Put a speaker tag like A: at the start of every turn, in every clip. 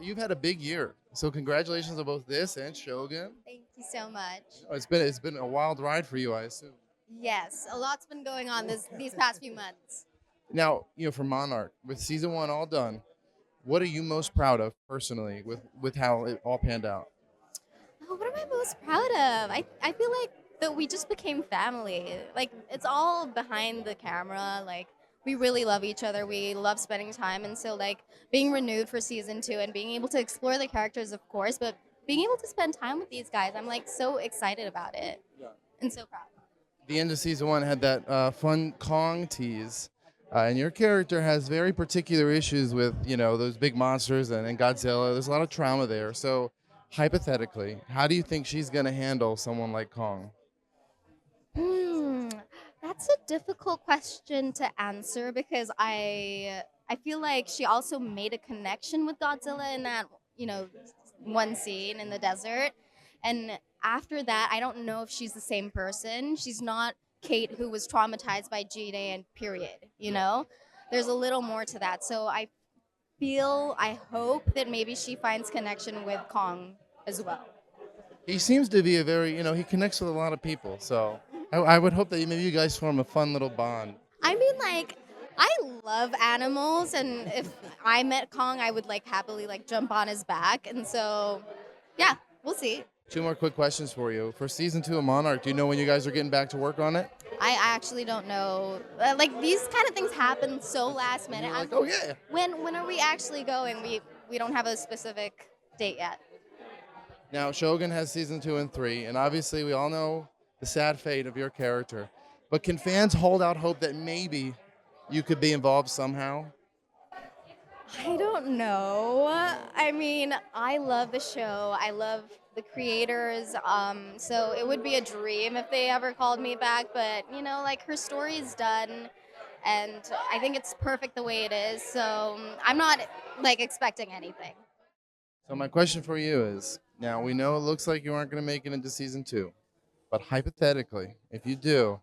A: You've had a big year, so congratulations on both this and Shogun.
B: Thank you so much.
A: It's been a wild ride for you, I assume.
B: Yes, a lot's been going on these past few months.
A: Now, for Monarch, with season one all done, what are you most proud of personally with how it all panned out?
B: Oh, what am I most proud of? I feel like that we just became family. Like it's all behind the camera. Like we really love each other. We love spending time, and so like being renewed for season two and being able to explore the characters, of course, but being able to spend time with these guys, I'm like so excited about it and so proud.
A: The end of season one had that fun Kong tease, and your character has very particular issues with those big monsters and Godzilla. There's a lot of trauma there. So, hypothetically, how do you think she's gonna handle someone like Kong?
B: Hmm, that's a difficult question to answer because I feel like she also made a connection with Godzilla in that one scene in the desert, and after that, I don't know if she's the same person. She's not Kate who was traumatized by G-Day and period. There's a little more to that. So I hope that maybe she finds connection with Kong as well.
A: He seems to be a very, he connects with a lot of people. So, I would hope that maybe you guys form a fun little bond.
B: I mean, like, I love animals, and if I met Kong, I would like happily like jump on his back, and so, yeah, we'll see.
A: Two more quick questions for you. For season two of Monarch, do you know when you guys are getting back to work on it?
B: I actually don't know. Like these kind of things happen so last minute.
A: You're like, oh yeah.
B: When are we actually going? We don't have a specific date yet.
A: Now, Shogun has season two and three, and obviously we all know the sad fate of your character. But can fans hold out hope that maybe you could be involved somehow?
B: I don't know. I mean, I love the show. I love the creators. So it would be a dream if they ever called me back. But like her story is done, and I think it's perfect the way it is. So I'm not like expecting anything.
A: So my question for you is, now we know it looks like you aren't going to make it into season two, but hypothetically, if you do,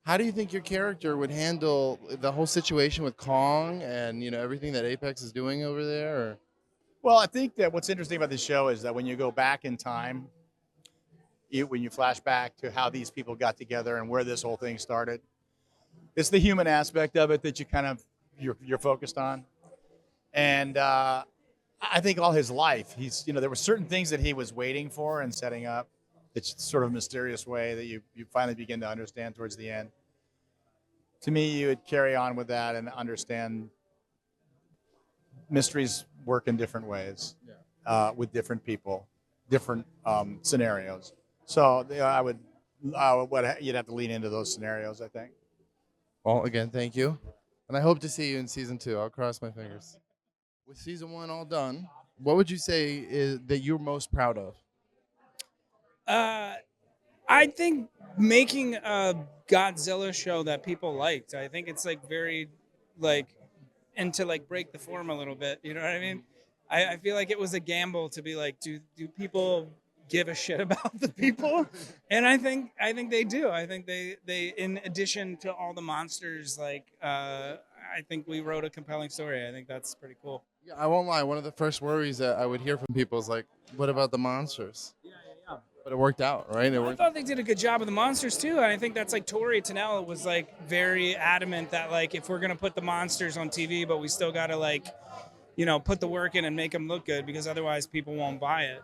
A: how do you think your character would handle the whole situation with Kong and everything that Apex is doing over there? Or?
C: Well, I think that what's interesting about this show is that when you go back in time, when you flash back to how these people got together and where this whole thing started, it's the human aspect of it that you're focused on. And I think all his life, there were certain things that he was waiting for and setting up. It's sort of a mysterious way that you finally begin to understand towards the end. To me, you would carry on with that and understand mysteries work in different ways with different people, different scenarios. So you'd have to lean into those scenarios, I think.
A: Well, again, thank you. And I hope to see you in season two. I'll cross my fingers. With season one all done, what would you say is that you're most proud of?
D: I think making a Godzilla show that people liked. I think it's like very like and to like break the form a little bit. You know what I mean? I feel like it was a gamble to be like, do people give a shit about the people? And I think they do. I think they in addition to all the monsters, like I think we wrote a compelling story. I think that's pretty cool.
A: Yeah, I won't lie. One of the first worries that I would hear from people is like, what about the monsters?
D: Yeah.
A: But it worked out, right?
D: I thought they did a good job of the monsters too, and I think that's like Tori Tanella was like very adamant that like if we're gonna put the monsters on TV, but we still gotta like, put the work in and make them look good because otherwise people won't buy it.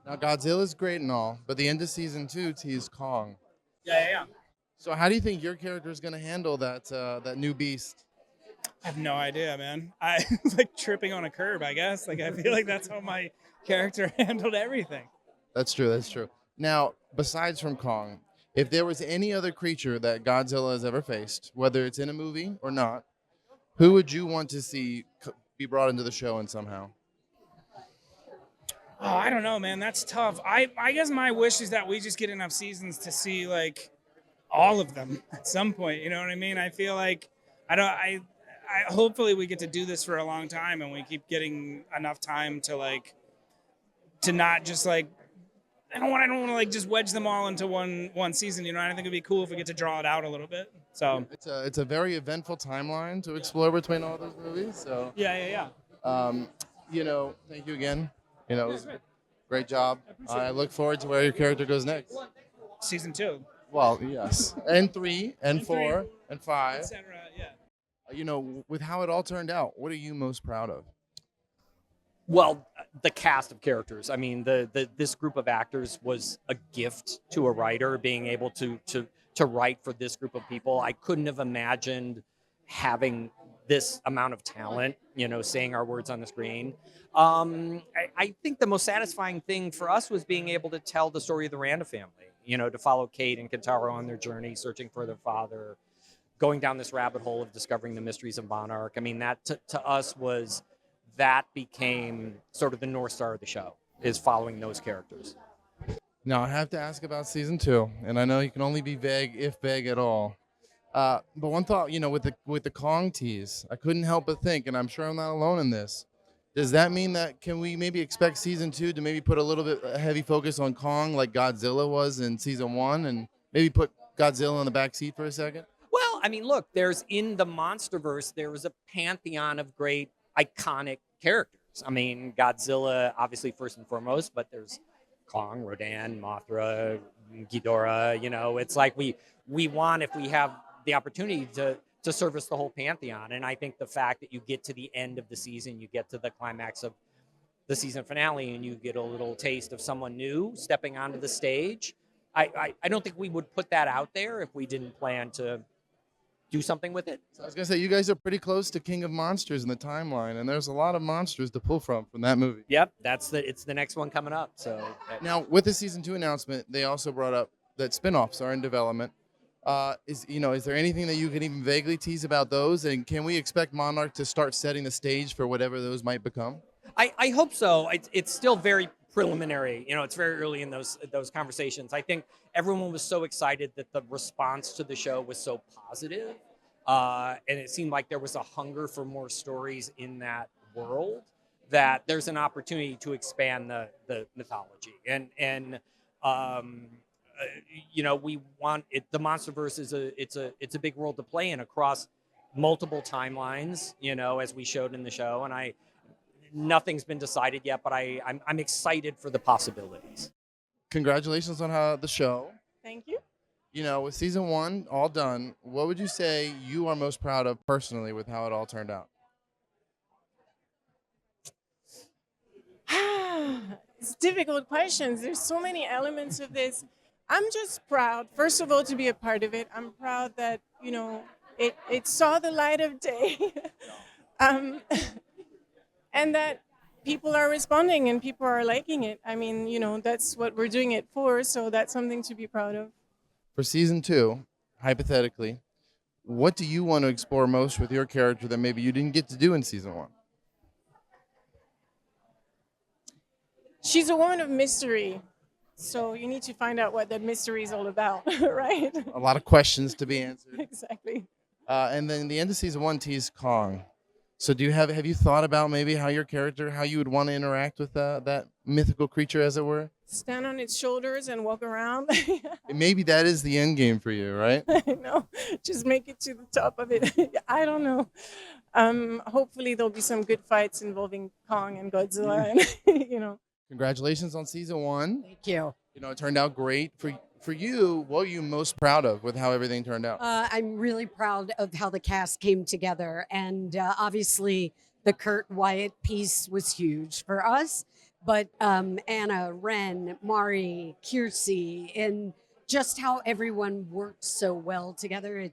A: Now Godzilla's great and all, but the end of season two teased Kong.
D: Yeah.
A: So how do you think your character is gonna handle that new beast?
D: I have no idea, man. I like tripping on a curb, I guess. Like I feel like that's how my character handled everything.
A: That's true. Now, besides from Kong, if there was any other creature that Godzilla has ever faced, whether it's in a movie or not, who would you want to see be brought into the show and somehow?
D: Oh, I don't know, man. That's tough. I guess my wish is that we just get enough seasons to see like all of them at some point. You know what I mean? I feel like I hopefully we get to do this for a long time and we keep getting enough time to not just like I don't want to like just wedge them all into one season. I think it'd be cool if we get to draw it out a little bit. So
A: it's a very eventful timeline to explore between all those movies. So
D: yeah.
A: Thank you again. It was a great job. I look forward to where your character goes next.
D: Season 2,
A: Well, yes. And 3, and
D: And
A: 4,
D: three.
A: and 5.
D: etc. Yeah.
A: With how it all turned out, what are you most proud of?
E: Well, the cast of characters. I mean, this group of actors was a gift to a writer, being able to write for this group of people. I couldn't have imagined having this amount of talent, saying our words on the screen. I think the most satisfying thing for us was being able to tell the story of the Randa family, to follow Kate and Kentaro on their journey, searching for their father, going down this rabbit hole of discovering the mysteries of Monarch. I mean, that to us that became sort of the North Star of the show, is following those characters.
A: Now, I have to ask about season 2, and I know you can only be vague, if vague at all. But one thought, with the Kong tease, I couldn't help but think, and I'm sure I'm not alone in this. Does that mean that can we maybe expect season 2 to maybe put a little bit heavy focus on Kong like Godzilla was in season 1, and maybe put Godzilla in the back seat for a second?
E: Well, I mean, look, in the MonsterVerse, there was a pantheon of great iconic characters. I mean, Godzilla, obviously first and foremost, but there's Kong, Rodan, Mothra, Ghidorah. It's like we want, if we have the opportunity to service the whole pantheon. And I think the fact that you get to the end of the season, you get to the climax of the season finale, and you get a little taste of someone new stepping onto the stage. I don't think we would put that out there if we didn't plan to do something with it.
A: So I was gonna say, you guys are pretty close to King of Monsters in the timeline, and there's a lot of monsters to pull from that movie.
E: Yep, it's the next one coming up. So
A: Now, with the season 2 announcement, they also brought up that spin-offs are in development. Is there anything that you can even vaguely tease about those? And can we expect Monarch to start setting the stage for whatever those might become?
E: I hope so. It's still very preliminary. It's very early in those conversations. I think everyone was so excited that the response to the show was so positive, and it seemed like there was a hunger for more stories in that world, that there's an opportunity to expand the mythology. We want it. The MonsterVerse it's a big world to play in across multiple timelines. As we showed in the show, and nothing's been decided yet, but I'm excited for the possibilities.
A: Congratulations on the show.
F: Thank you.
A: With season 1 all done, what would you say you are most proud of personally with how it all turned out?
F: It's difficult questions. There's so many elements of this. I'm just proud, first of all, to be a part of it. I'm proud that, it saw the light of day. And that people are responding and people are liking it. I mean, that's what we're doing it for, so that's something to be proud of.
A: For season 2, hypothetically, what do you want to explore most with your character that maybe you didn't get to do in season 1?
F: She's a woman of mystery, so you need to find out what that mystery is all about, right?
A: A lot of questions to be answered.
F: Exactly.
A: And then the end of season 1 teased Kong. So have you thought about maybe how you would want to interact with that mythical creature, as it were?
F: Stand on its shoulders and walk around.
A: Maybe that is the end game for you, right?
F: I know. Just make it to the top of it. I don't know. Hopefully there'll be some good fights involving Kong and Godzilla, and
A: Congratulations on season 1.
G: Thank you.
A: It turned out great for you. What are you most proud of with how everything turned out?
G: I'm really proud of how the cast came together. And obviously, the Kurt Wyatt piece was huge for us. But Anna, Ren, Mari, Kiersey, and just how everyone worked so well together,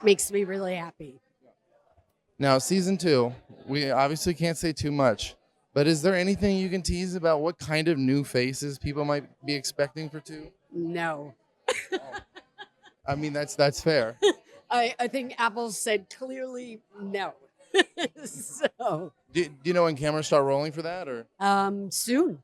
G: makes me really happy.
A: Now, season 2, we obviously can't say too much. But is there anything you can tease about what kind of new faces people might be expecting for 2?
G: No.
A: I mean, that's fair.
G: I think Apple said clearly no. So
A: Do you know when cameras start rolling for that, or?
G: soon.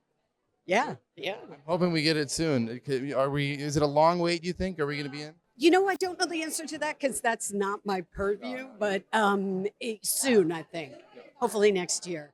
G: Yeah.
A: I'm hoping we get it soon. Is it a long wait, you think? Are we going to be in?
G: I don't know the answer to that because that's not my purview, but soon, I think. Hopefully next year.